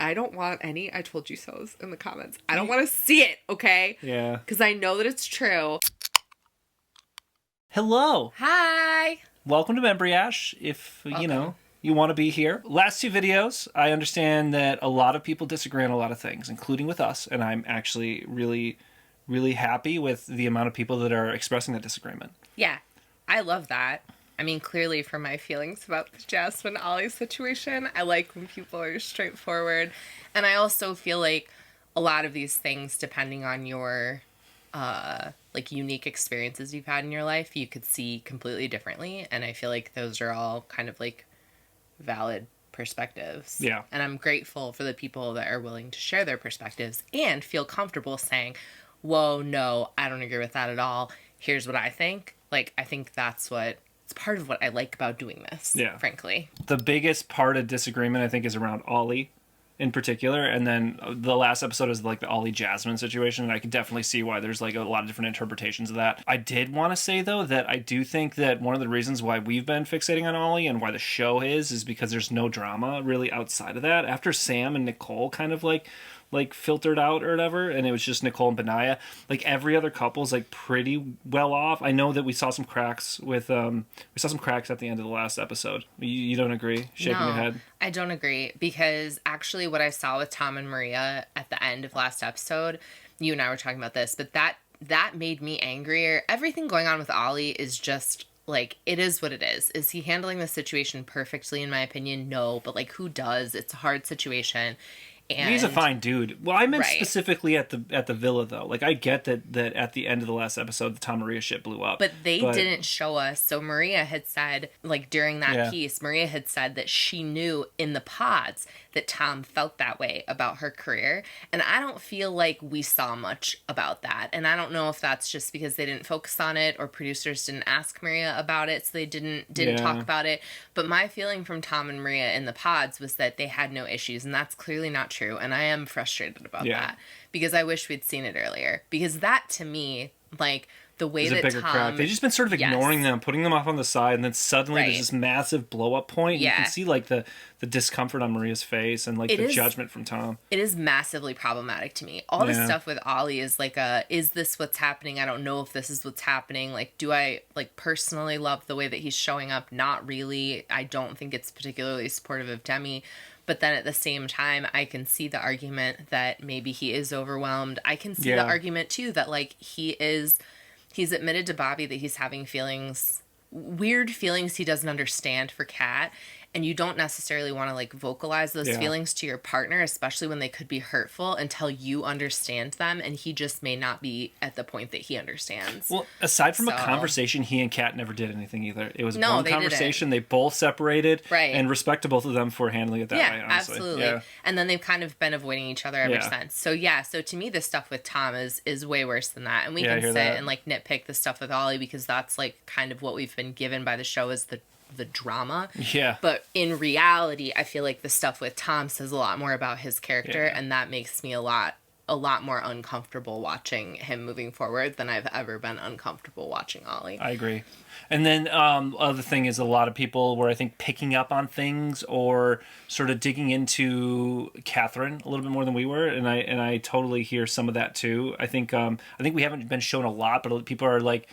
I don't want any I told you so's in the comments. I don't want to see it, okay? Yeah. Because I know that it's true. Hello. Hi. Welcome to membriash. If, you want to be here. Last two videos, I understand that a lot of people disagree on a lot of things, including with us. And I'm actually really, really happy with the amount of people that are expressing that disagreement. Yeah, I love that. I mean, clearly from my feelings about the Jasmine Ollie situation, I like when people are straightforward. And I also feel like a lot of these things, depending on your unique experiences you've had in your life, you could see completely differently. And I feel like those are all kind of like valid perspectives. Yeah. And I'm grateful for the people that are willing to share their perspectives and feel comfortable saying, whoa, no, I don't agree with that at all. Here's what I think. Like, I think it's part of what I like about doing this, frankly. The biggest part of disagreement, I think, is around Ollie in particular. And then the last episode is like the Ollie Jasmine situation. And I can definitely see why there's like a lot of different interpretations of that. I did want to say, though, that I do think that one of the reasons why we've been fixating on Ollie and why the show is because there's no drama really outside of that. After Sam and Nicole kind of like filtered out or whatever, and it was just Nicole and Benaya, like every other couple's like pretty well off. I know that we saw some cracks at the end of the last episode. You don't agree? Shaking your head. I don't agree, because actually what I saw with Tom and Maria at the end of last episode, you and I were talking about this, but that made me angrier. Everything going on with Ollie is just like, it is what it is. Is he handling the situation perfectly, in my opinion? No, but like, who does? It's a hard situation. And he's a fine dude. Well, I meant specifically at the villa, though. Like, I get that at the end of the last episode, the Tom Maria shit blew up. But they didn't show us. So Maria had said, like, during that piece, Maria had said that she knew in the pods that Tom felt that way about her career. And I don't feel like we saw much about that. And I don't know if that's just because they didn't focus on it or producers didn't ask Maria about it, so they didn't talk about it. But my feeling from Tom and Maria in the pods was that they had no issues, and that's clearly not true. And I am frustrated about that, because I wish we'd seen it earlier. Because that, to me, like, the way that Tom... crack. They've just been sort of ignoring them, putting them off on the side, and then suddenly there's this massive blow-up point. Yeah. You can see, like, the discomfort on Maria's face and, like, the judgment from Tom. It is massively problematic to me. All the stuff with Ollie is, like, is this what's happening? I don't know if this is what's happening. Like, do I, like, personally love the way that he's showing up? Not really. I don't think it's particularly supportive of Demi. But then at the same time, I can see the argument that maybe he is overwhelmed. I can see the argument, too, that, like, he's admitted to Bobby that he's having weird feelings he doesn't understand for Kat. And you don't necessarily want to, like, vocalize those feelings to your partner, especially when they could be hurtful, until you understand them. And he just may not be at the point that he understands. Well, aside from a conversation, he and Kat never did anything either. It was one conversation. They both separated. Right. And respect to both of them for handling it that way, honestly. Absolutely. Yeah. And then they've kind of been avoiding each other ever since. So, so to me, the stuff with Tom is way worse than that. And we can sit and, like, nitpick the stuff with Ollie, because that's, like, kind of what we've been given by the show as the drama. Yeah. But in reality, I feel like the stuff with Tom says a lot more about his character, and that makes me a lot more uncomfortable watching him moving forward than I've ever been uncomfortable watching Ollie. I agree. And then other thing is, a lot of people were, I think, picking up on things or sort of digging into Catherine a little bit more than we were, and I totally hear some of that too. I think we haven't been shown a lot, but people are like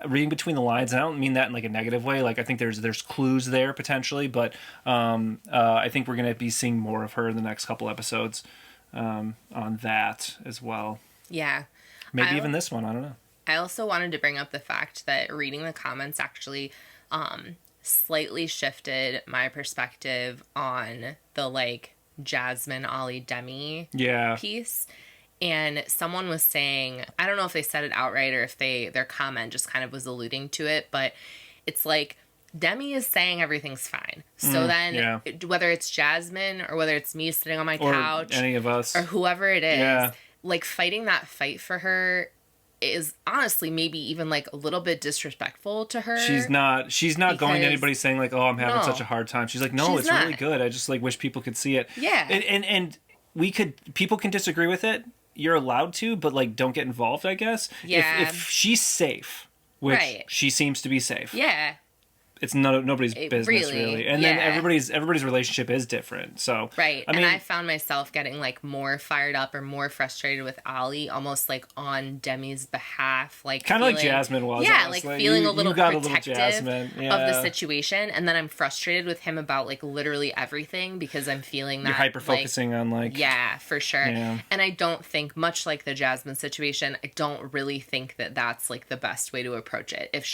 reading between the lines, and I don't mean that in like a negative way. Like, I think there's clues there potentially, but I think we're going to be seeing more of her in the next couple episodes on that as well. Yeah. Maybe even this one, I don't know. I also wanted to bring up the fact that reading the comments actually slightly shifted my perspective on the, like, Jasmine, Ollie, Demi piece. And someone was saying, I don't know if they said it outright or if their comment just kind of was alluding to it, but it's like, Demi is saying everything's fine. So then whether it's Jasmine or whether it's me sitting on my couch, any of us, or whoever it is, like, fighting that fight for her is honestly maybe even, like, a little bit disrespectful to her. She's not going to anybody saying, like, oh, I'm having such a hard time. She's like, no, it's really good. I just, like, wish people could see it. Yeah. And people can disagree with it. You're allowed to, but, like, don't get involved, I guess. Yeah. If she's safe, which she seems to be safe. Yeah. it's nobody's business really. And then everybody's relationship is different. So right. I mean, and I found myself getting like more fired up or more frustrated with Ollie, almost like on Demi's behalf, like kind of like Jasmine was. Yeah, honestly. like feeling a little protective of the situation, and then I'm frustrated with him about like literally everything because I'm feeling that you're hyper focusing on like for sure. Yeah. And I don't think, much like the Jasmine situation, I don't really think that that's like the best way to approach it. If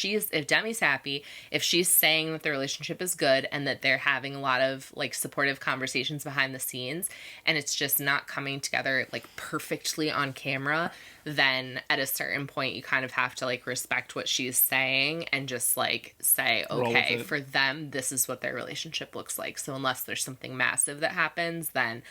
Demi's happy, if she's saying that the relationship is good and that they're having a lot of like supportive conversations behind the scenes and it's just not coming together like perfectly on camera, then at a certain point you kind of have to like respect what she's saying and just like say, okay, for them, this is what their relationship looks like. So unless there's something massive that happens, then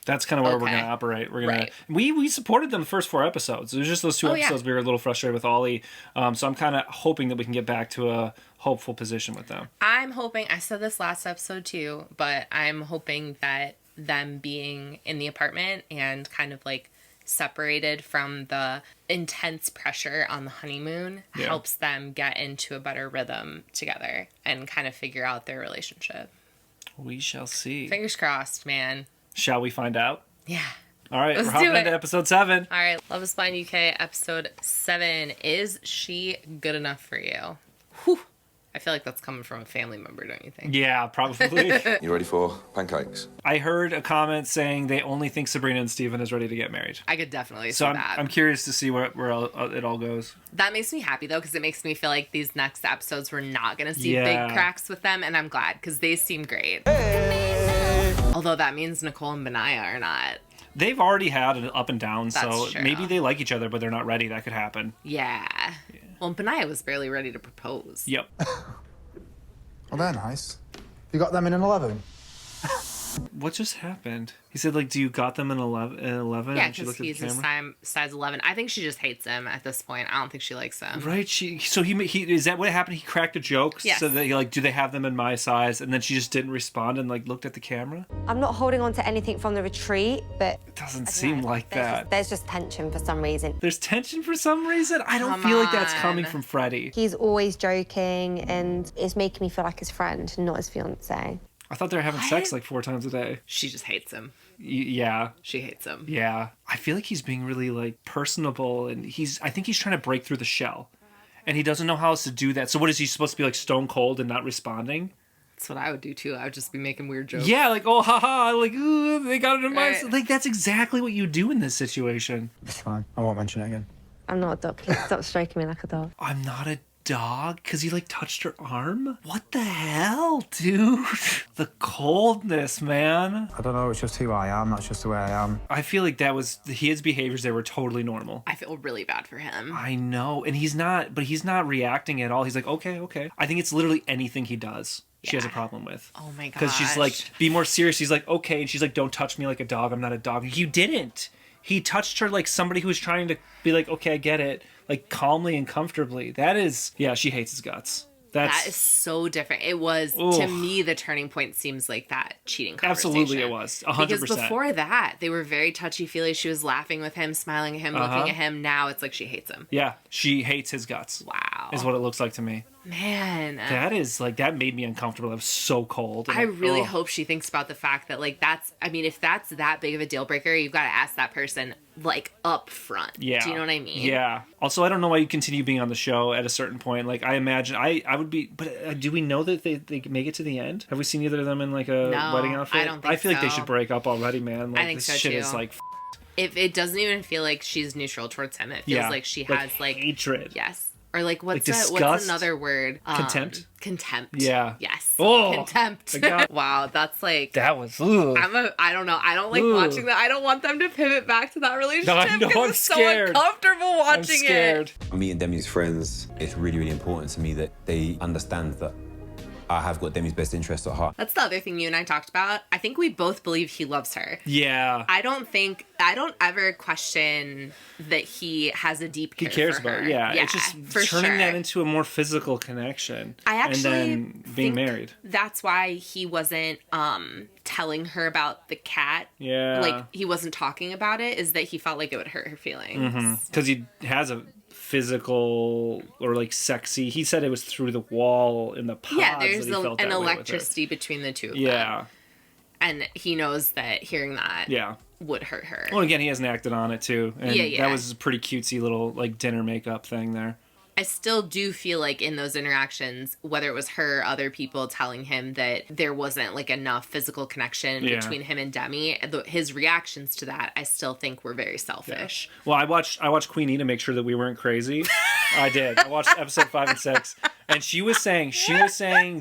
that's kind of where we're going to operate. We're going to we supported them the first 4 episodes. It was just those 2 episodes we were a little frustrated with Ollie. So I'm kind of hoping that we can get back to a hopeful position with them. I'm hoping, I said this last episode too, but I'm hoping that them being in the apartment and kind of like separated from the intense pressure on the honeymoon helps them get into a better rhythm together and kind of figure out their relationship. We shall see. Fingers crossed, man. Shall we find out? Yeah. All right, we're hopping into episode 7. All right, Love is Blind UK, episode 7. Is she good enough for you? Whew. I feel like that's coming from a family member, don't you think? Yeah, probably. You ready for pancakes? I heard a comment saying they only think Sabrina and Steven is ready to get married. I could definitely see that. I'm curious to see where it all goes. That makes me happy, though, because it makes me feel like these next episodes we're not going to see big cracks with them, and I'm glad, because they seem great. Hey. Although that means Nicole and Benaya are not. They've already had an up and down, so true. Maybe they like each other, but they're not ready. That could happen. Yeah. Well, Benaya was barely ready to propose. Yep. Well, they're nice. You got them in an 11? What just happened? He said, like, do you got them in 11? Yeah, because he's a size 11. I think she just hates him at this point. I don't think she likes him. Right. So he is that what happened? He cracked a joke? Yes. So that, like, do they have them in my size? And then she just didn't respond and, like, looked at the camera? I'm not holding on to anything from the retreat, but... It doesn't seem like that. There's just tension for some reason. There's tension for some reason? I don't feel like that's coming from Freddie. He's always joking, and it's making me feel like his friend, not his fiancé. I thought they were having sex like 4 times a day. She just hates him. Yeah. She hates him. Yeah. I feel like he's being really, like, personable, and I think he's trying to break through the shell. And he doesn't know how else to do that. So what is he supposed to be, like, stone cold and not responding? That's what I would do, too. I would just be making weird jokes. Yeah, like, oh, haha, like, ooh, they got it in my... Like, that's exactly what you do in this situation. It's fine. I won't mention it again. I'm not a dog. Please stop stroking me like a dog. I'm not a dog? Because you, like, touched her arm? What the hell, dude? The coldness, man. I don't know, it's just who I am, that's just the way I am. I feel like that was his behaviors. They were totally normal. I feel really bad for him. I know, and he's not reacting at all. He's like, okay. I think it's literally anything he does. She has a problem with. Oh my gosh. Because she's like, be more serious. He's like, okay. And she's like, don't touch me like a dog. I'm not a dog. You didn't. He touched her like somebody who was trying to be like, okay, I get it. Like calmly and comfortably. That is, yeah, she hates his guts. That is so different. It was, to me, the turning point seems like that cheating conversation. Absolutely it was. 100%. Because before that, they were very touchy-feely. She was laughing with him, smiling at him, looking at him. Now it's like she hates him. Yeah, she hates his guts. Wow. Is what it looks like to me. Man. That is, like, that made me uncomfortable. I was so cold. I really hope she thinks about the fact that, like, if that's that big of a deal breaker, you've got to ask that person, like, up front. Yeah. Do you know what I mean? Yeah. Also, I don't know why you continue being on the show at a certain point. Like, I imagine, I would be, but do we know that they make it to the end? Have we seen either of them in, like, a wedding outfit? I don't think so. I feel like they should break up already, man. Like, I think this so, shit too. is, like, If it doesn't even feel like she's neutral towards him. It feels like she has, like... hatred. Yes. Or like what's another word? Contempt? Contempt. Yeah. Yes. Oh, contempt. Wow, that's like that was. I don't know. I don't like watching that. I don't want them to pivot back to that relationship because I'm it's scared. so uncomfortable watching it. Me and Demi's friends, it's really, really important to me that they understand that I have got Demi's best interest at heart. That's the other thing you and I talked about. I think we both believe he loves her. Yeah. I don't ever question that he has a deep care he cares for her. about her. Yeah. It's just turning that into a more physical connection. I actually and then being married. That's why he wasn't telling her about the cat. Yeah. Like he wasn't talking about it, is that he felt like it would hurt her feelings. Because he has a physical or like sexy. He said it was through the wall in the pods. Yeah, there's that he felt an that way with her. electricity between the two of them. Yeah. And he knows that hearing that Yeah. would hurt her. Well, again, he hasn't acted on it too. And Yeah. that was a pretty cutesy little like dinner makeup thing there. I still do feel like in those interactions, whether it was her, other people telling him that there wasn't like enough physical connection between him and Demi, his reactions to that, I still think were very selfish. Yeah. Well, I watched Queenie to make sure that we weren't crazy. I did. I watched episode 5 and 6, and she was saying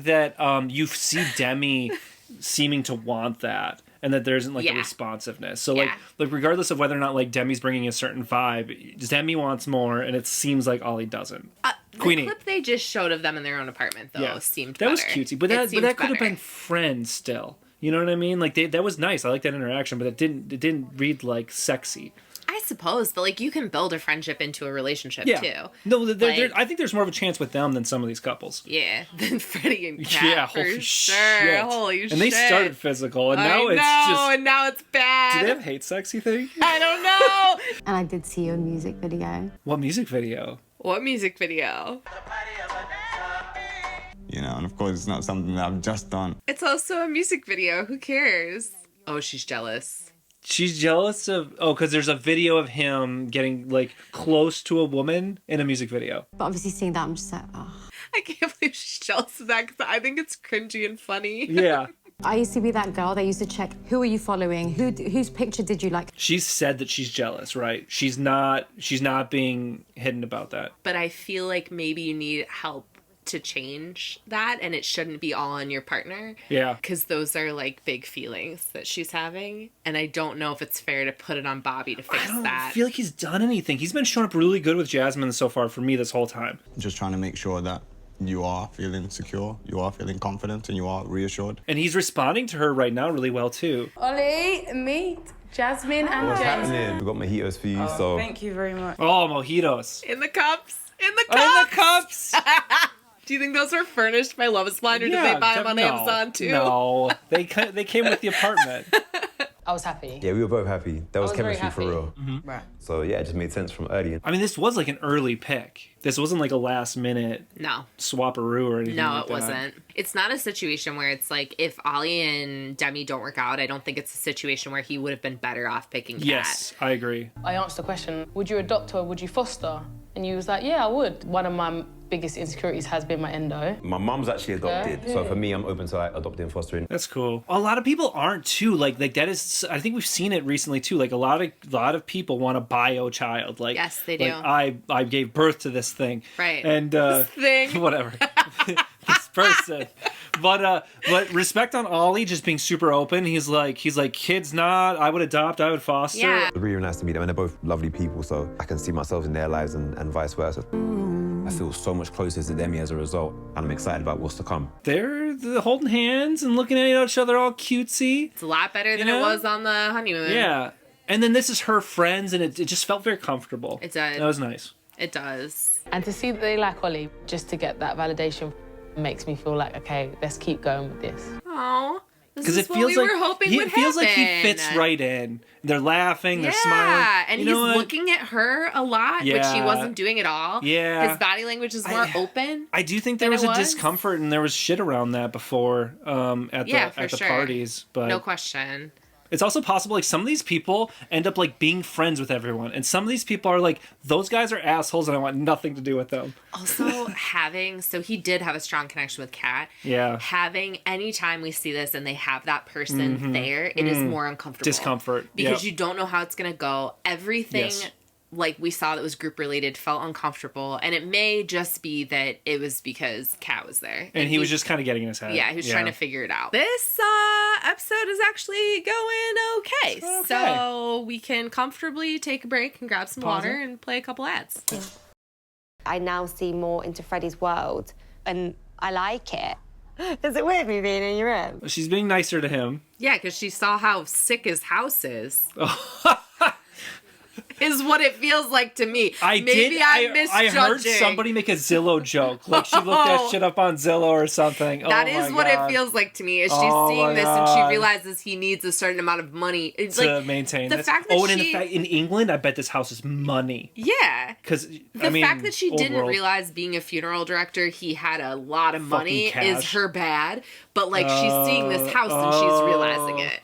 that you see Demi seeming to want that. And that there isn't like a responsiveness. So like regardless of whether or not like Demi's bringing a certain vibe, Demi wants more, and it seems like Ollie doesn't. Queenie. The clip they just showed of them in their own apartment though seemed that better. was cutesy, but that could have been friends still. You know what I mean? Like that was nice. I like that interaction, but it didn't read like sexy. I suppose, but like you can build a friendship into a relationship too. No, I think there's more of a chance with them than some of these couples. Yeah, than Freddie and Kat. Holy for shit. sure. Holy shit. And they started physical, and now and now it's bad. Do they have hate sex, you think? I don't know. And I did see your music video. What music video? What music video? You know, and of course it's not something that I've just done. It's also a music video. Who cares? Oh, she's jealous. She's jealous of because there's a video of him getting like close to a woman in a music video. But obviously seeing that, I'm just like, oh. I can't believe she's jealous of that because I think it's cringy and funny. Yeah. I used to be that girl that used to check who are you following, whose picture did you like. She's said that she's jealous, right? She's not being hidden about that. But I feel like maybe you need help to change that, and it shouldn't be all on your partner. Yeah. Because those are like big feelings that she's having, and I don't know if it's fair to put it on Bobby to fix that. I don't feel like he's done anything. He's been showing up really good with Jasmine so far for me this whole time. Just trying to make sure that you are feeling secure, you are feeling confident, and you are reassured. And he's responding to her right now really well too. Ollie, meet Jasmine and What's James. happening? We've got mojitos for you, so... Thank you very much. Oh, mojitos. In the cups. In the cups. Oh, in the cups. Do you think those were furnished by Love is Blind, or did they buy them on Amazon too? No, they came with the apartment. I was happy. Yeah, we were both happy. That was very chemistry for happy. real. Mm-hmm. Right. So yeah, it just made sense from early. I mean, this was like an early pick. This wasn't like a last minute No. swap-a-roo or anything No, like it that. wasn't. It's not a situation where it's like if Ollie and Demi don't work out, I don't think it's a situation where he would have been better off picking Kat. Yes, I agree. I asked the question, would you adopt or would you foster? And you was like, yeah, I would. One of my biggest insecurities has been my endo. My mum's actually adopted, so for me, I'm open to like adopting and fostering. That's cool. A lot of people aren't too. Like that is. I think we've seen it recently too. Like a lot of people want a bio child. Like Yes, they do. Like, I gave birth to this thing. Right. And This thing. whatever. This person. But respect on Ollie just being super open. He's like kids not. I would adopt. I would foster. Yeah. It's really nice to meet them, and they're both lovely people, so I can see myself in their lives and vice versa. I feel so much closer to Demi as a result, and I'm excited about what's to come. They're holding hands and looking at each other all cutesy. It's a lot better than You know? it was on the honeymoon. Yeah. And then this is her friends, and it just felt very comfortable. It did. That was nice. It does. And to see that they like Ollie, just to get that validation, makes me feel like, okay, let's keep going with this. Oh, this Because is it what feels we like were hoping it would feels like he happen. fits right in. They're laughing, they're Yeah, smiling. and You know he's what? looking at her a lot, which he Yeah. wasn't doing at all. Yeah. His body language is more open. I do think there than was it a was. discomfort and there was shit around that before at the sure. parties. But No question. it's also possible like some of these people end up like being friends with everyone, and some of these people are like, those guys are assholes and I want nothing to do with them. Also, so he did have a strong connection with Kat. Yeah. Having any time we see this and they have that person there, it is more uncomfortable. Discomfort. Because Yep. you don't know how it's going to go. Everything Yes. like we saw that was group related felt uncomfortable, and it may just be that it was because Kat was there. And he was just kind of getting in his head. Yeah, he was trying to figure it out. This episode is actually going okay. So we can comfortably take a break and grab some water and play a couple ads. I now see more into Freddie's world, and I like it. Does it weird me being in your room? She's being nicer to him. Yeah, because she saw how sick his house is. is what it feels like to me. I heard somebody make a Zillow joke. Like she looked that shit up on Zillow or something. That is what it feels like to me. Is she's seeing this and she realizes he needs a certain amount of money to maintain the this. fact that in England, I bet this house is money. Yeah. Because the fact that she didn't realize being a funeral director, he had a lot of money is her bad. But like she's seeing this house and she's realizing it.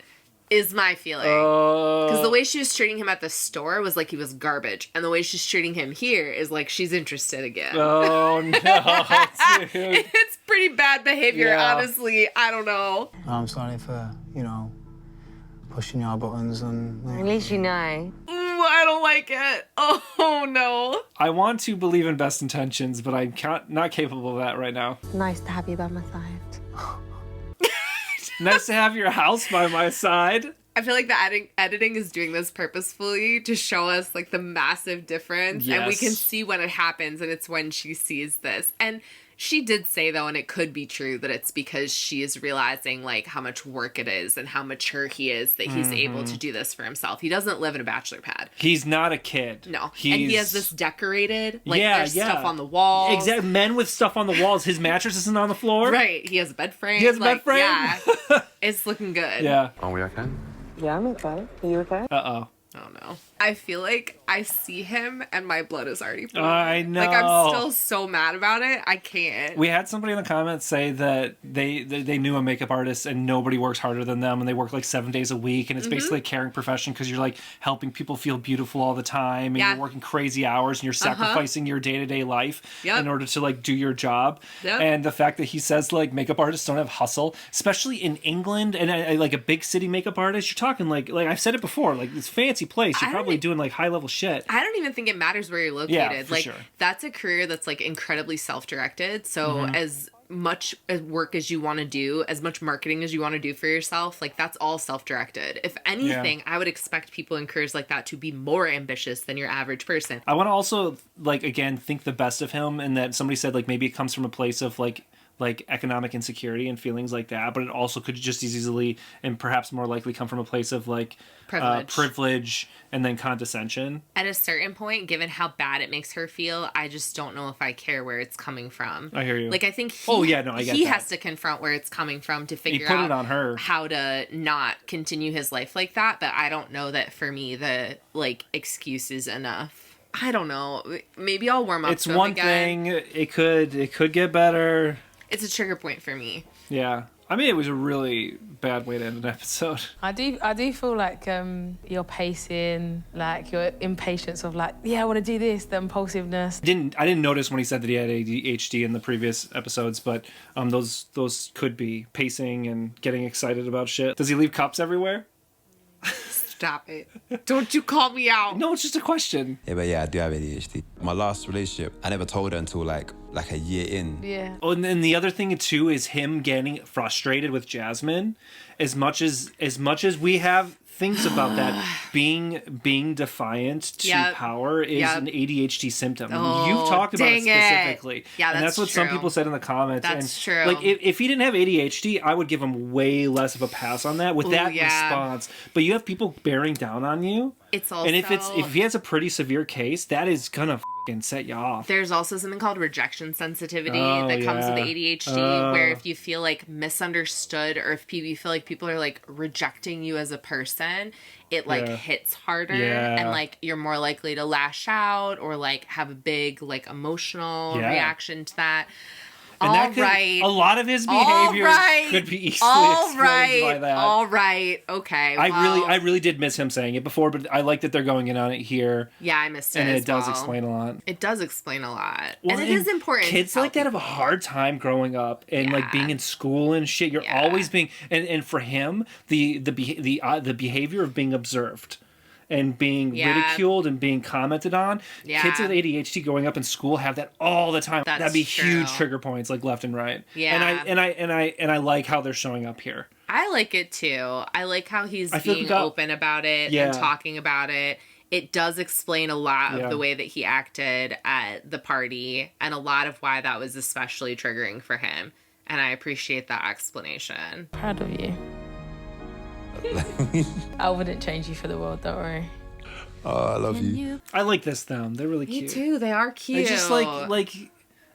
Is my feeling. Because the way she was treating him at the store was like he was garbage. And the way she's treating him here is like she's interested again. Oh, no, dude. It's pretty bad behavior, honestly. I don't know. I'm sorry for, pushing your buttons and... At least you know. I don't like it. Oh, no. I want to believe in best intentions, but I'm not capable of that right now. Nice to have you by my side. Nice to have your house by my side. I feel like the editing is doing this purposefully to show us like the massive difference. Yes. And we can see when it happens, and it's when she sees this. And she did say, though, and it could be true, that it's because she is realizing like how much work it is and how mature he is that he's able to do this for himself. He doesn't live in a bachelor pad. He's not a kid. No. And he has this decorated, like there's stuff on the walls. Exactly. Men with stuff on the walls. His mattress isn't on the floor. Right. He has a bed frame. He has a bed frame? Yeah. It's looking good. Yeah. Are we okay? Yeah, I'm okay. Are you okay? Uh-oh. Oh no. I feel like I see him and my blood is already flowing. I know. Like I'm still so mad about it. I can't. We had somebody in the comments say that they knew a makeup artist and nobody works harder than them, and they work like 7 days a week, and it's basically a caring profession because you're like helping people feel beautiful all the time, and you're working crazy hours and you're sacrificing your day-to-day life in order to like do your job. And the fact that he says like makeup artists don't have hustle, especially in England, and like a big city makeup artist, you're talking like I've said it before, like this fancy place, you're probably doing like high level shit. I don't even think it matters where you're located. Yeah, for like sure. That's a career that's like incredibly self-directed. So as much work as you want to do, as much marketing as you want to do for yourself, like that's all self-directed. If anything, I would expect people in careers like that to be more ambitious than your average person. I want to also like again think the best of him, and that somebody said like maybe it comes from a place of like economic insecurity and feelings like that, but it also could just as easily and perhaps more likely come from a place of like privilege and then condescension. At a certain point, given how bad it makes her feel, I just don't know if I care where it's coming from. I hear you. Like I think he has to confront where it's coming from to figure out it on her. How to not continue his life like that. But I don't know that for me the like excuse is enough. I don't know. Maybe I'll warm up. It's one again. thing. It could get better. It's a trigger point for me. Yeah. I mean, it was a really bad way to end an episode. I do feel like your pacing, like your impatience of like, I want to do this, the impulsiveness. I didn't notice when he said that he had ADHD in the previous episodes, but those could be pacing and getting excited about shit. Does he leave cups everywhere? Stop it. Don't you call me out. No, it's just a question. Yeah, but I do have ADHD. My last relationship, I never told her until like a year in. Yeah. Oh, and then the other thing too is him getting frustrated with Jasmine. As much as we have things about that, being defiant to power is an ADHD symptom. Oh, You've talked about it specifically. Yeah, and that's what true. some people said in the comments. That's true. Like if he didn't have ADHD, I would give him way less of a pass on that with that response. But you have people bearing down on you. It's also, and if he has a pretty severe case, that is gonna fucking set you off. There's also something called rejection sensitivity that comes with ADHD, where if you feel like misunderstood or if you feel like people are like rejecting you as a person, it like hits harder and like you're more likely to lash out or like have a big like emotional reaction to that. And a lot of his behavior could be easily explained by that. All right. Okay. I really did miss him saying it before, but I like that they're going in on it here. Yeah, I missed it. And it does explain a lot. It does explain a lot. Well, and it is important. Kids like that have a hard time growing up and like being in school and shit. You're always being and for him, the behavior of being observed and being ridiculed and being commented on. Yeah. Kids with ADHD growing up in school have that all the time. That'd be huge trigger points, like left and right. Yeah. And I like how they're showing up here. I like it too. I like how he's being open about it and talking about it. It does explain a lot of the way that he acted at the party and a lot of why that was especially triggering for him. And I appreciate that explanation. Proud of you. I wouldn't change you for the world, don't worry. Oh, I love you. I like this though. They're really Me cute. too. They are cute. I just like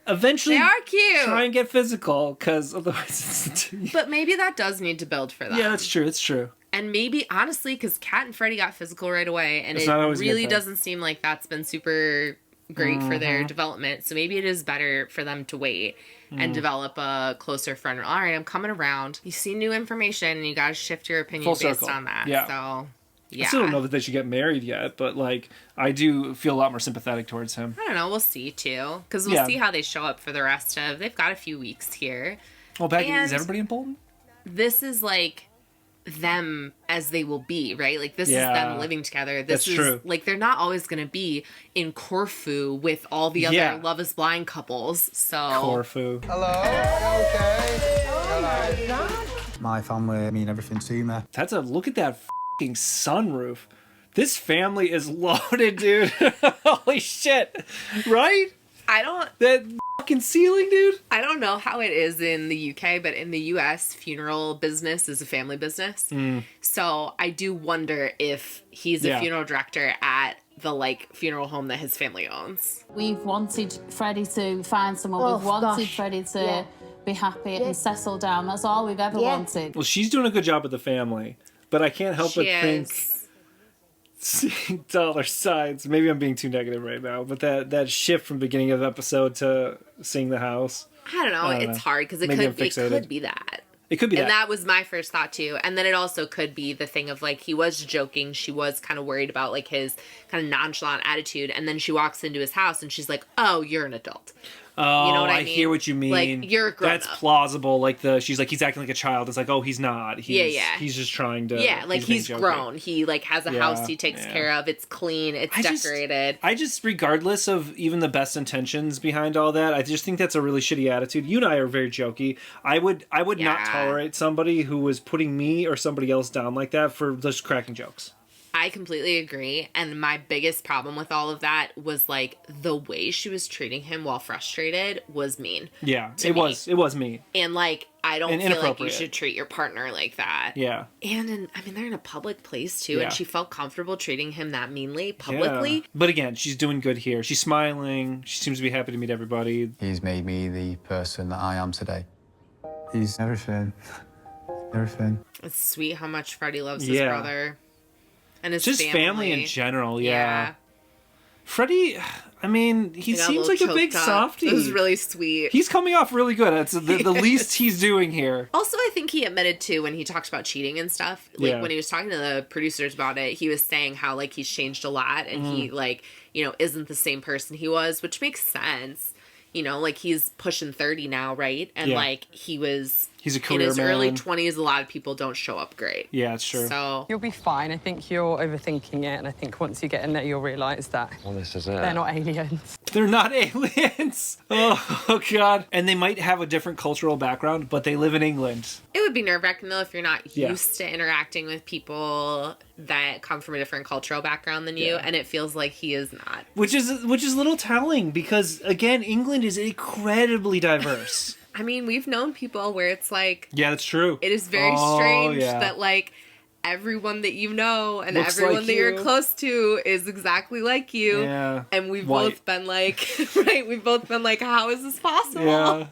eventually They are cute. try and get physical, because otherwise it's But maybe that does need to build for them. yeah, that's true. It's true. And maybe, honestly, because Kat and Freddie got physical right away, and It's it not always a good really thing. doesn't seem like that's been super great for their development. So maybe it is better for them to wait and develop a closer friend. All right, I'm coming around. You see new information, and you got to shift your opinion Full based circle. on that. Yeah. So, yeah. I still don't know that they should get married yet, but like I do feel a lot more sympathetic towards him. I don't know. We'll see, too. Because we'll Yeah. see how they show up for the rest of... They've got a few weeks here. Well, back And- is everybody in Bolton? This is, like... them as they will be, right? Like, this Yeah. is them living together. This That's is true. like, they're not always going to be in Corfu with all the other Yeah. Love is Blind couples. So Corfu. Hello. Okay. My family mean everything to me. That's a look at that fucking sunroof. This family is loaded, dude. Holy shit. Right? I don't That fucking ceiling, dude. know how it is in the UK, but in the US, funeral business is a family business. So I do wonder if he's a Yeah. funeral director at the like funeral home that his family owns. We've wanted Freddie to find someone. Oh, We've wanted gosh. Freddie to Yeah. be happy and settle down. That's all we've ever Yeah. wanted. Well, she's doing a good job with the family, but I can't help but She think is. seeing dollar signs. Maybe I'm being too negative right now, but that shift from beginning of the episode to seeing the house, I don't know. I don't It's know. hard because it Maybe I'm could fixated. be that. it could be And that. that was my first thought too. And then it also could be the thing of like he was joking. She was kind of worried about like his kind of nonchalant attitude. And then she walks into his house and she's like, "Oh, you're an adult." Oh, You know what I I mean? hear what you mean. Like, you're a grown That's up. plausible. Like she's like, he's acting like a child. It's like, oh, he's not. He's, Yeah. He's just trying to. Yeah, like being he's jokey. grown. He like has a Yeah, house he takes yeah. care of. It's clean. It's I just- decorated. I just, regardless of even the best intentions behind all that, I just think that's a really shitty attitude. You and I are very jokey. I would not Yeah. tolerate somebody who was putting me or somebody else down like that for just cracking jokes. I completely agree. And my biggest problem with all of that was like the way she was treating him while frustrated was mean. Yeah, To it me. was me. And like I don't And feel like you inappropriate. should treat your partner like that. Yeah. And I mean, they're in a public place too, Yeah. and she felt comfortable treating him that meanly Yeah. publicly. But again, she's doing good here. She's smiling. She seems to be happy to meet everybody. He's made me the person that I am today. He's everything. Everything. It's sweet how much Freddie loves his Yeah. brother and his Just family in general, yeah. Yeah. Freddie, I mean, he Got seems little like a big choked up. softie. It was really sweet. He's coming off really good. That's the least he's doing here. Also, I think he admitted too when he talked about cheating and stuff. Like Yeah. when he was talking to the producers about it, he was saying how like he's changed a lot and he like, you know, isn't the same person he was, which makes sense. You know, like he's pushing 30 now, right? And Yeah. like he was He's a in career his man. early 20s, a lot of people don't show up great. Yeah, it's true. So You'll be fine. I think you're overthinking it, and I think once you get in there, you'll realise that Well, this is it. they're not aliens. They're not aliens. Oh, God. And they might have a different cultural background, but they live in England. it would be nerve-wracking though if you're not Yeah. used to interacting with people that come from a different cultural background than you, Yeah. and it feels like he is not. Which is a little telling because, again, England is incredibly diverse. I mean, we've known people where it's like Yeah, that's true. it is very Oh, strange yeah. that like everyone that you know and Looks everyone like that you're you. close to is exactly like you. Yeah. And we've White. both been like, right? We've both been like, how is this possible? Yeah.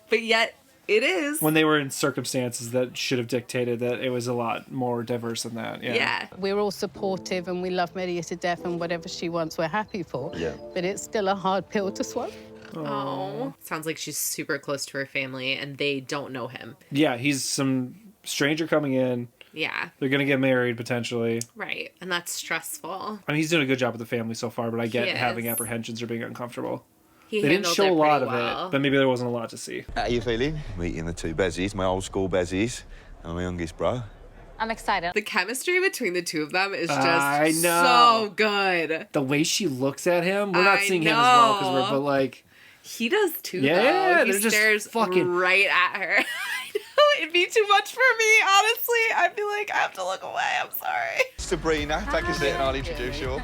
But yet it is. When they were in circumstances that should have dictated that it was a lot more diverse than that. Yeah. Yeah. We're all supportive and we love Maria to death, and whatever she wants, we're happy for. Yeah. But it's still a hard pill to swallow. Oh. Sounds like she's super close to her family and they don't know him. Yeah, he's some stranger coming in. Yeah. They're going to get married potentially. Right. And that's stressful. I mean, he's doing a good job with the family so far, but I get He having is. apprehensions or being uncomfortable. He They didn't handled show it a lot pretty of well. it, but maybe there wasn't a lot to see. How are you feeling? Meeting the two Bezies, my old school Bezies, and my youngest bro. I'm excited. The chemistry between the two of them is just I know. so good. The way she looks at him, we're not I seeing him as well because know. but like, He does too, Yeah, though. He they're just stares fucking- right at her. I know, it'd be too much for me, honestly. I'd be like, I have to look away. I'm sorry. Sabrina, take a seat and I'll introduce you all.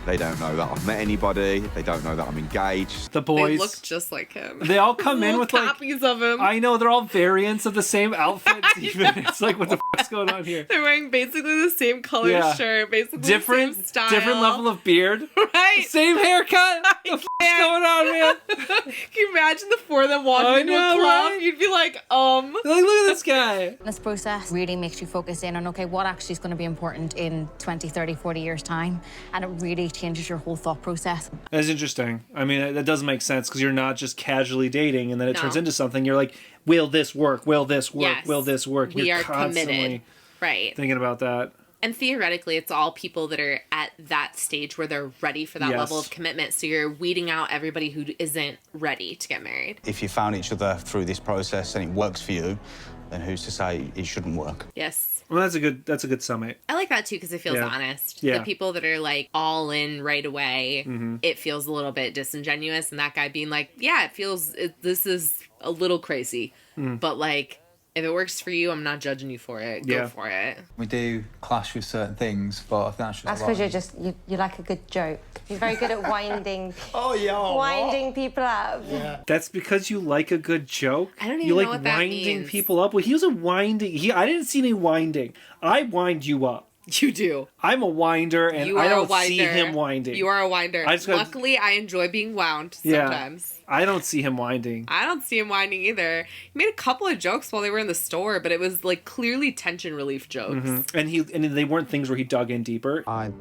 They don't know that I've met anybody. They don't know that I'm engaged. the They boys, look just like him. they all come in Little with like, copies of him. I know they're all variants of the same outfits. Even it's like, what the fuck's What's going on here? They're wearing basically the same color shirt, basically the same style. Different level of beard. Right. Same haircut. What the f***'s going on, man? Can you imagine the four of them walking into a club? Right? You'd be like, Like, look at this guy. This process really makes you focus in on, okay, what actually is going to be important in 20, 30, 40 years' time. And it really changes your whole thought process. That's interesting. I mean, that doesn't make sense because you're not just casually dating and then it turns into something. You're like, will this work? Will this work? Yes. Will this work? We You're are constantly committed. Right. thinking about that. And theoretically, it's all people that are at that stage where they're ready for that level of commitment. So you're weeding out everybody who isn't ready to get married. If you found each other through this process and it works for you, then who's to say it shouldn't work? Yes. Well, that's a good summit. I like that too because it feels honest. Yeah. The people that are like all in right away, it feels a little bit disingenuous. And that guy being like, yeah, this is a little crazy. But like, if it works for you, I'm not judging you for it. Go for it. We do clash with certain things, but I think That's because you like a good joke. You're very good at winding. Winding people up. Yeah. That's because you like a good joke. I don't even you know like what that winding means. people up. Well, he was a winding. I didn't see any winding. I wind you up. You do. I'm a winder, and I don't see him winding. You are a winder. Luckily, I enjoy being wound sometimes. I don't see him winding. I don't see him winding either. He made a couple of jokes while they were in the store, but it was like clearly tension relief jokes. And they weren't things where he dug in deeper. I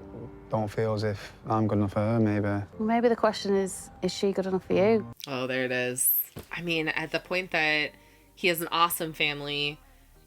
don't feel as if I'm good enough for her, maybe. Maybe the question is she good enough for you? Oh, there it is. I mean, at the point that he has an awesome family,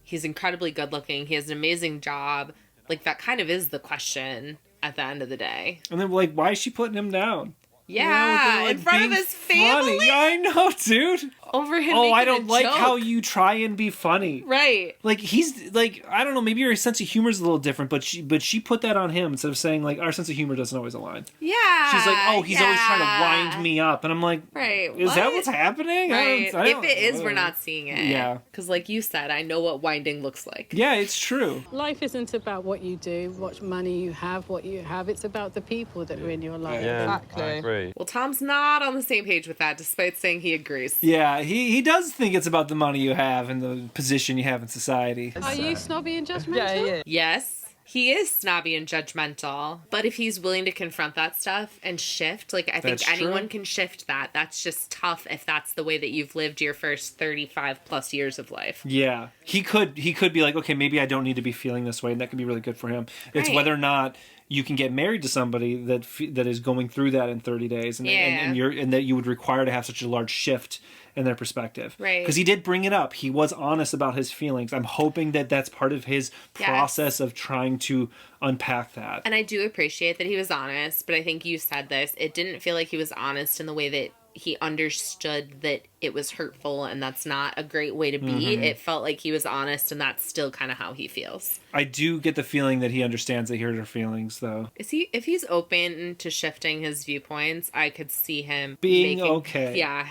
he's incredibly good looking, he has an amazing job, like that kind of is the question at the end of the day. And then like, why is she putting him down? Yeah, in front of his family. Funny. I know, dude. Over him. Oh, I don't like how you try and be funny. Right. Like he's like, I don't know, maybe your sense of humor is a little different, but she put that on him instead of saying like our sense of humor doesn't always align. Yeah. She's like, oh, he's always trying to wind me up, and I'm like, right. Is that what's happening? Right. If it is, we're not seeing it. Yeah. Because like you said, I know what winding looks like. Yeah, it's true. Life isn't about what you do, what money you have, what you have. It's about the people that are in your life. Yeah, exactly. I agree. Well, Tom's not on the same page with that, despite saying he agrees. Yeah, he does think it's about the money you have and the position you have in society. Are you snobby and judgmental? Yeah. Yes, he is snobby and judgmental. But if he's willing to confront that stuff and shift, like I think anyone can shift that. That's just tough if that's the way that you've lived your first 35 plus years of life. Yeah, he could be like, okay, maybe I don't need to be feeling this way, and that could be really good for him. It's whether or not you can get married to somebody that is going through that in 30 days, and that you would require to have such a large shift in their perspective. Right. Because he did bring it up. He was honest about his feelings. I'm hoping that that's part of his process of trying to unpack that. And I do appreciate that he was honest, but I think you said this. It didn't feel like he was honest in the way that he understood that it was hurtful, and that's not a great way to be. It felt like he was honest, and that's still kind of how he feels. I do get the feeling that he understands that he hurt her feelings, though. If he's open to shifting his viewpoints, I could see him being okay. Yeah.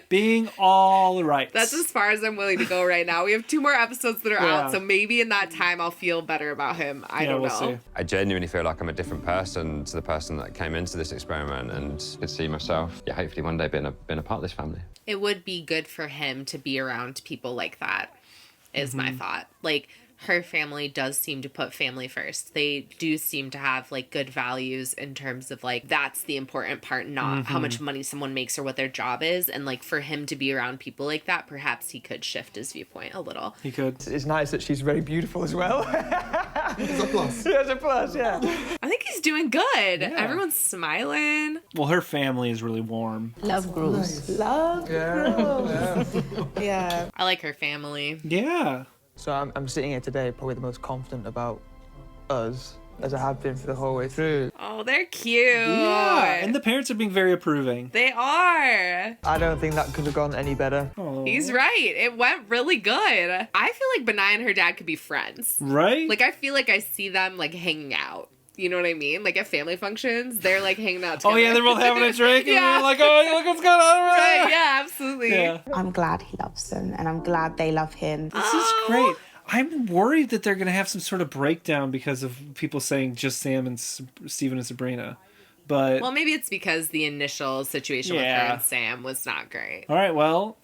Being all right. That's as far as I'm willing to go right now. We have 2 more episodes that are out, so maybe in that time I'll feel better about him. I don't know. See. I genuinely feel like I'm a different person to the person that came into this experiment, and could see myself, hopefully one day being a part of this family. It would be good for him to be around people like that, is my thought. Like, her family does seem to put family first. They do seem to have like good values in terms of like that's the important part, not how much money someone makes or what their job is. And like for him to be around people like that, perhaps he could shift his viewpoint a little. He could. It's nice that she's very beautiful as well. It's a plus. Yeah, it's a plus, yeah. I think he's doing good. Yeah. Everyone's smiling. Well, her family is really warm. Love grows. Nice. Love grows. Yeah. I like her family. Yeah. So I'm sitting here today probably the most confident about us as I have been for the whole way through. Oh, they're cute. Yeah, and the parents are being very approving. They are. I don't think that could have gone any better. Oh. He's right. It went really good. I feel like Benai and her dad could be friends. Right? Like, I feel like I see them, like, hanging out. You know what I mean? Like, at family functions, they're, like, hanging out together. Oh, yeah, they're both having a drink, and they're like, oh, look what's going on over there. Right, yeah, absolutely. Yeah. I'm glad he loves them, and I'm glad they love him. This is great. I'm worried that they're going to have some sort of breakdown because of people saying just Sam and Steven and Sabrina. But well, maybe it's because the initial situation with her and Sam was not great. All right, well,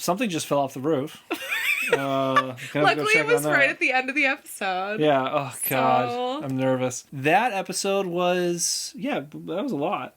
something just fell off the roof. Luckily, it was right at the end of the episode. Yeah. Oh, God. So... I'm nervous. That episode was... Yeah, that was a lot.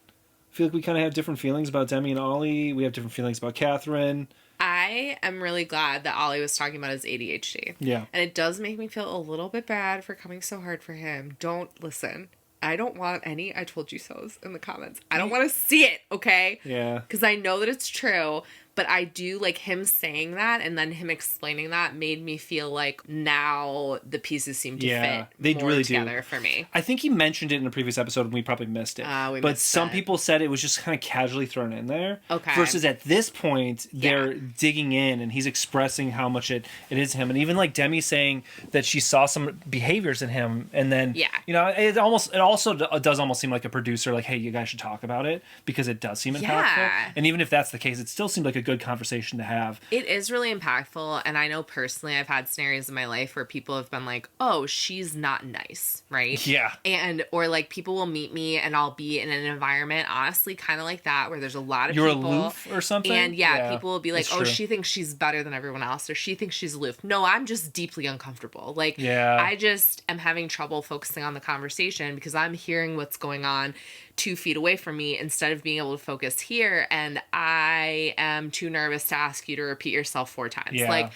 I feel like we kind of have different feelings about Demi and Ollie. We have different feelings about Catherine. I am really glad that Ollie was talking about his ADHD. Yeah. And it does make me feel a little bit bad for coming so hard for him. Don't listen. I don't want any I told you so's in the comments. I don't want to see it, okay? Yeah. Because I know that it's true, but I do like him saying that and then him explaining that made me feel like now the pieces seem to fit they more really together for me. I think he mentioned it in a previous episode and we probably missed it. But some people said it was just kind of casually thrown in there. Okay. Versus at this point, they're digging in and he's expressing how much it is him. And even like Demi saying that she saw some behaviors in him and then, you know, it also does almost seem like a producer, like, hey, you guys should talk about it because it does seem impactful. Yeah. And even if that's the case, it still seemed like a good conversation to have. It is really impactful, and I know personally I've had scenarios in my life where people have been like, oh, she's not nice, right? Yeah. And or like people will meet me and I'll be in an environment honestly kind of like that where there's a lot of You're people aloof or something? and people will be like, That's oh, true. she thinks she's better than everyone else or she thinks she's aloof. No, I'm just deeply uncomfortable. Like I just am having trouble focusing on the conversation because I'm hearing what's going on 2 feet away from me instead of being able to focus here, and I am too nervous to ask you to repeat yourself 4 times. Yeah. Like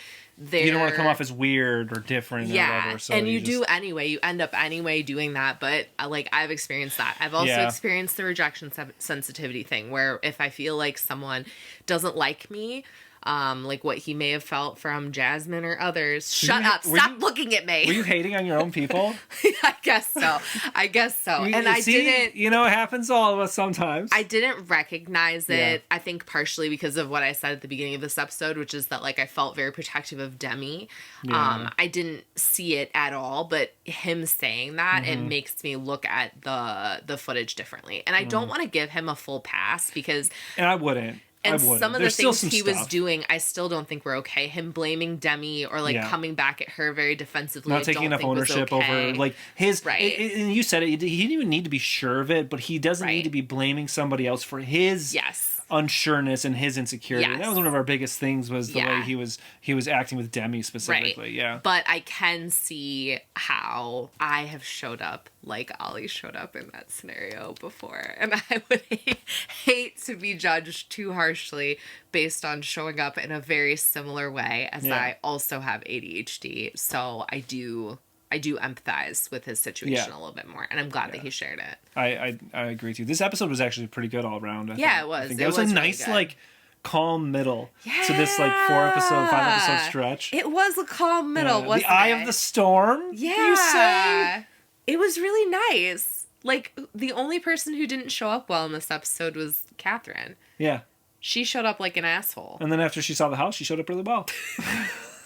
you don't want to come off as weird or different or whatever. So and you do anyway. You end up anyway doing that, but like I've experienced that. I've also experienced the rejection sensitivity thing where if I feel like someone doesn't like me, like what he may have felt from Jasmine or others. Shut up. Stop looking at me. Were you hating on your own people? I guess so. And I didn't... You know, it happens to all of us sometimes. I didn't recognize it, I think partially because of what I said at the beginning of this episode, which is that, like, I felt very protective of Demi. Yeah. I didn't see it at all, but him saying that, it makes me look at the footage differently. And I don't want to give him a full pass because... And I wouldn't. And some of the things he was doing, I still don't think were okay. Him blaming Demi or like coming back at her very defensively. Not taking enough ownership over like his. Right. And you said it. He didn't even need to be sure of it, but he doesn't need to be blaming somebody else for his unsureness and his insecurity. And that was one of our biggest things was the way he was acting with Demi specifically. Right. Yeah. But I can see how I have showed up like Ollie showed up in that scenario before. And I would hate to be judged too harshly based on showing up in a very similar way as I also have ADHD. So I do empathize with his situation a little bit more. And I'm glad that he shared it. I agree with you. This episode was actually pretty good all around. I think. It was. I think it was a nice really like calm middle to this like 5-episode stretch. It was a calm middle, wasn't it? The eye of the storm. Yeah. You say? It was really nice. Like, the only person who didn't show up well in this episode was Catherine. Yeah. She showed up like an asshole. And then after she saw the house, she showed up really well.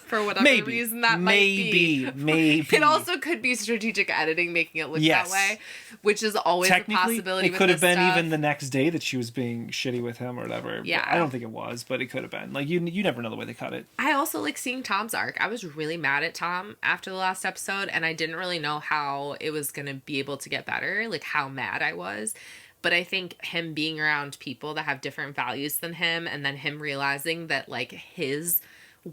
For whatever reason that might be. Maybe. It also could be strategic editing making it look that way, which is always a possibility. It could have been even the next day that she was being shitty with him or whatever. Yeah. I don't think it was, but it could have been. Like, you never know the way they cut it. I also like seeing Tom's arc. I was really mad at Tom after the last episode, and I didn't really know how it was going to be able to get better, like how mad I was. But I think him being around people that have different values than him, and then him realizing that, like, his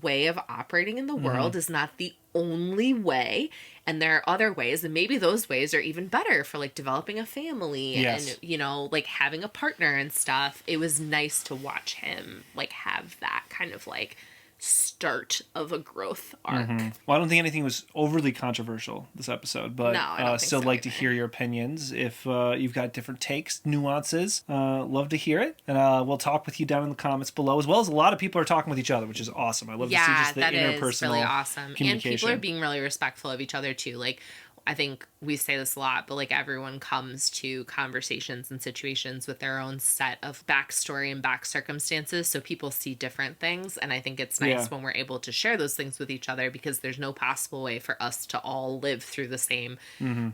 way of operating in the world is not the only way, and there are other ways, and maybe those ways are even better for like developing a family and, you know, like having a partner and stuff. It was nice to watch him like have that kind of like start of a growth arc. Well, I don't think anything was overly controversial this episode, but no, I don't still think so like to hear your opinions. If you've got different takes, nuances, love to hear it. And we'll talk with you down in the comments below, as well as a lot of people are talking with each other, which is awesome. I love to see just the interpersonal really awesome. And people are communication. being really respectful of each other too. Like, I think we say this a lot, but like everyone comes to conversations and situations with their own set of backstory and back circumstances. So people see different things. And I think it's nice when we're able to share those things with each other, because there's no possible way for us to all live through the same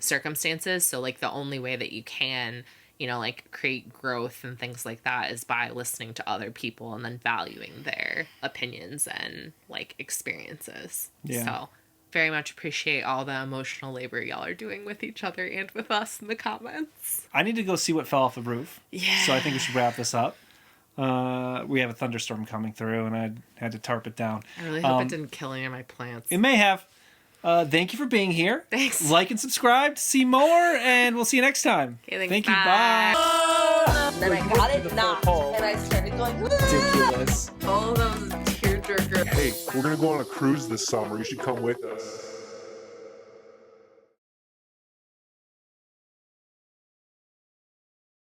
circumstances. So like the only way that you can, you know, like create growth and things like that is by listening to other people and then valuing their opinions and like experiences. So very much appreciate all the emotional labor y'all are doing with each other and with us in the comments. I need to go see what fell off the roof. Yeah. So I think we should wrap this up. We have a thunderstorm coming through, and I had to tarp it down. I really hope it didn't kill any of my plants. It may have. Thank you for being here. Thanks. Like and subscribe to see more, and we'll see you next time. Okay, thanks, Thank you. bye. Bye. Then I got it knocked, and I started going, Ridiculous. Oh, that was a tearjerker. Hey, we're gonna go on a cruise this summer. You should come with us.